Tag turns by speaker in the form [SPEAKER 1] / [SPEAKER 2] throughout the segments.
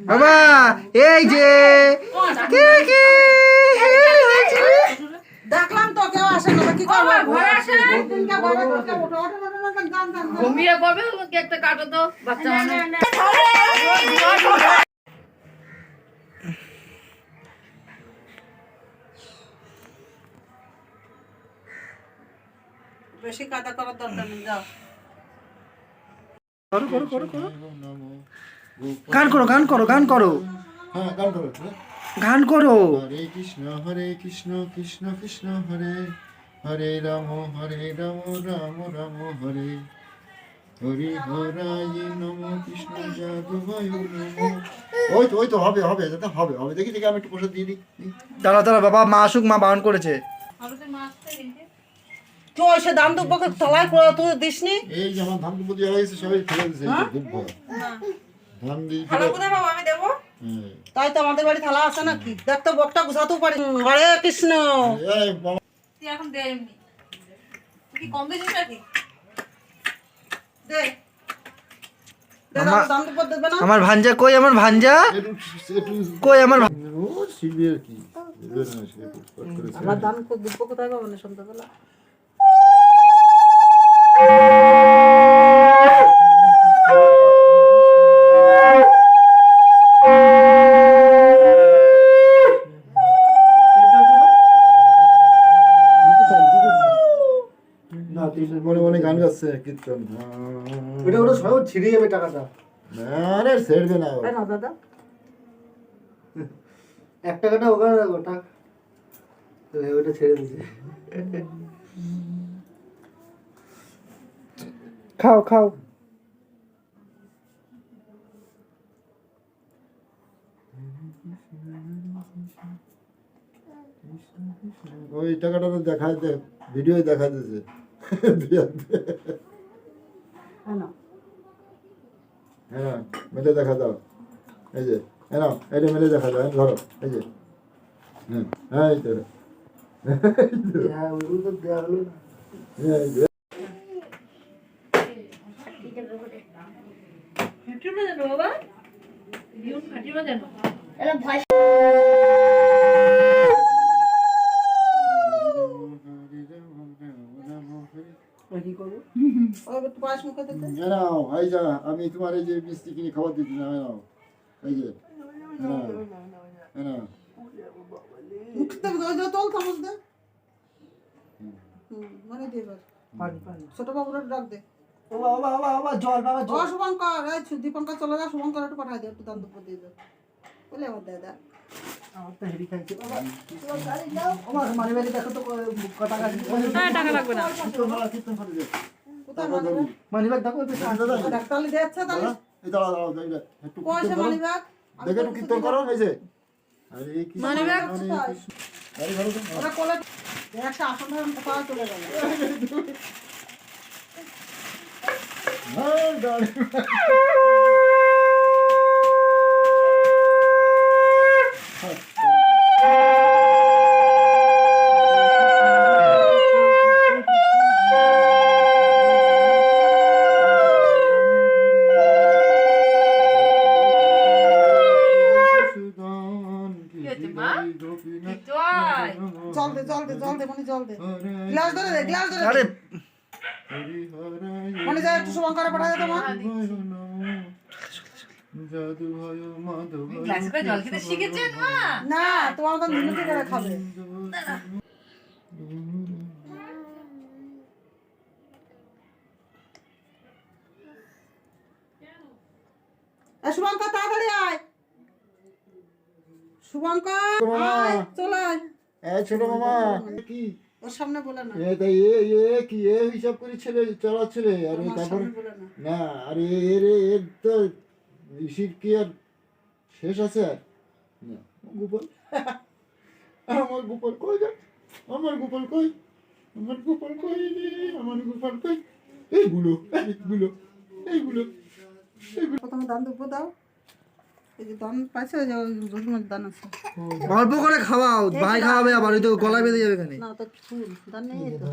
[SPEAKER 1] বাবা এই যে
[SPEAKER 2] দেখলাম তো কেউ আসে না কি করবো ঘরে আসে ঘুমিয়ে পড়বে কেকটা কাটো তো বাচ্চা মানুষ বেশি কাদা করার দরকার নেই যাও
[SPEAKER 1] গান করো গান করো গান করো
[SPEAKER 3] হ্যাঁ গান করো
[SPEAKER 1] গান করো।
[SPEAKER 3] হরে কৃষ্ণ কৃষ্ণ কৃষ্ণ হরে হরে রাম রাম রাম হরে হরি হরায় নম কৃষ্ণ যাদবায় নম। ওই তো হবে হবে দাদা হবে হবে দেখি দেখি আমি একটু প্রসাদ দিয়ে দিই।
[SPEAKER 1] দাঁড়া দাঁড়া বাবা মা আসুক, মা বারণ করেছে।
[SPEAKER 2] তো এসে দাম দুব্বকে তলায় তুই দিসনি
[SPEAKER 3] এই যে আমার ধান দুপুর দেওয়া হয়েছে সবাই ফেলে দিয়েছে খুব ভয় ধান দিয়ে
[SPEAKER 2] থালা কোথায় বাবা আমি দেবো তাই তো আমাদের বাড়ি থালা আছে নাকি দেখ তো বকটা গুছাতেও পারি হরে কৃষ্ণ তুই এখন দে এমনি তুই কি কম দিছিস নাকি দে
[SPEAKER 1] আমার ভাঞ্জা কই, আমার ভাঞ্জা কই, আমার
[SPEAKER 3] শিবির কি
[SPEAKER 2] আমার দাম দুব্ব কোথায় পাবো না সন্ধ্যাবেলা
[SPEAKER 3] মনে মনে গান গাচ্ছে কীর্তন
[SPEAKER 1] ওটা ওটা সব ছিঁড়ে যাবে টাকাটা।
[SPEAKER 3] আরে ছেড়বে না
[SPEAKER 2] না দাদা
[SPEAKER 1] 1 টাকাটা ওখানে রাখো টাকা ওটা ছেড়ে দিয়েছে। খাও খাও
[SPEAKER 3] ওই টাকাটা তো দেখা ভিডিও দেখা দিয়েছে হ্যাঁ মেলে দেখা দাও এই যে হ্যাঁ এটা মেলে দেখা দাও ধরো এই যে হ্যাঁ এই তো আমি তোমার এই যে মিষ্টি কিনে খাবার দিচ্ছি না এই যে
[SPEAKER 2] ছোট বাবুরা ডাক দে দীপঙ্কর চলে যা শুভঙ্কর একটু পাঠাই দে একটু দাম দুপুর দিয়ে দেয় বলে আমার দাদা টাকা লাগবে না
[SPEAKER 3] দেখে একটু কীর্তন করো এই যে
[SPEAKER 2] চলে গেল জল দে মনে জল দে গ্লাস ধরে দে গ্লাস ধরে আরে মনে যায় একটু শুভঙ্করে পাঠাই দে তোমার
[SPEAKER 3] জাদু হয় মাধব
[SPEAKER 2] গ্লাসে করে জল খেতে শিখেছেন না তোমার মতন মিনতি করে খাবে শুভঙ্কর তাড়াতাড়ি আয় শুভঙ্কর আয় চলে আয়
[SPEAKER 3] এই ছোট মামা কি
[SPEAKER 2] ওর সামনে বলে না
[SPEAKER 3] তাই কি হিসাব করে ছেলে চালাচ্ছিলে আর তারপরে না আরে এর তো ঋষির কি আর শেষ আছে আর না গোপাল আমার গোপাল কই যা আমার গোপাল কই আমার গোপাল কই আমার গোপাল কই এইগুলো
[SPEAKER 2] প্রথমে দান দুপুর দাও এই যে দান পাইছে যে রসুনের দান আছে
[SPEAKER 1] অল্প করে খাওয়াও, ভাই খাওয়াবে আবার ওই তো গলায় বেঁধে যাবে কেন
[SPEAKER 2] না তো ফুল দান নেই তো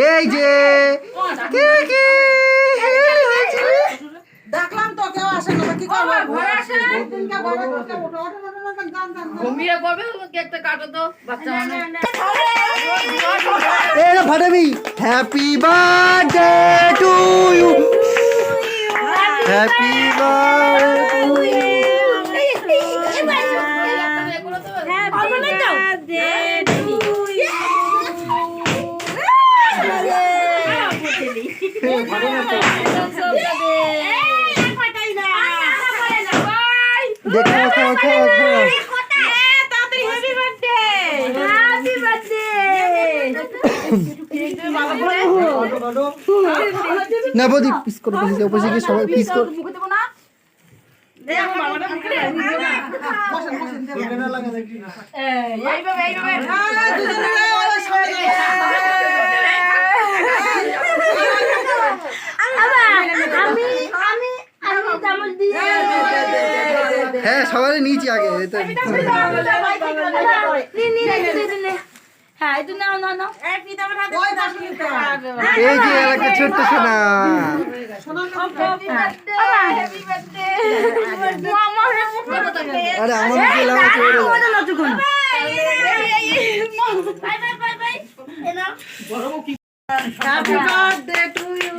[SPEAKER 1] এই যে
[SPEAKER 2] দেখলাম তো কেউ আসে না, কি করবো?
[SPEAKER 4] ঘরে আসে না?
[SPEAKER 2] দিনকে ঘরে ঢুকে ওঠো, ওঠো, ওঠো, ওঠো, ওঠো, গান, গান, গান।
[SPEAKER 4] ঘুমিয়ে পড়বে, কেকটা কাটো তো, বাচ্চা মানুষ।
[SPEAKER 1] এই না ফাটাবি happy birthday to you happy birthday to you দেখো না বদি পিস করো উপরে গিয়ে সবাই পিস করো হ্যাঁ সবারই নিয়েছি আগে এই তো এই যে একটা ছোট্ট সোনা আরে আমার গেলাম
[SPEAKER 2] Happy birthday to you.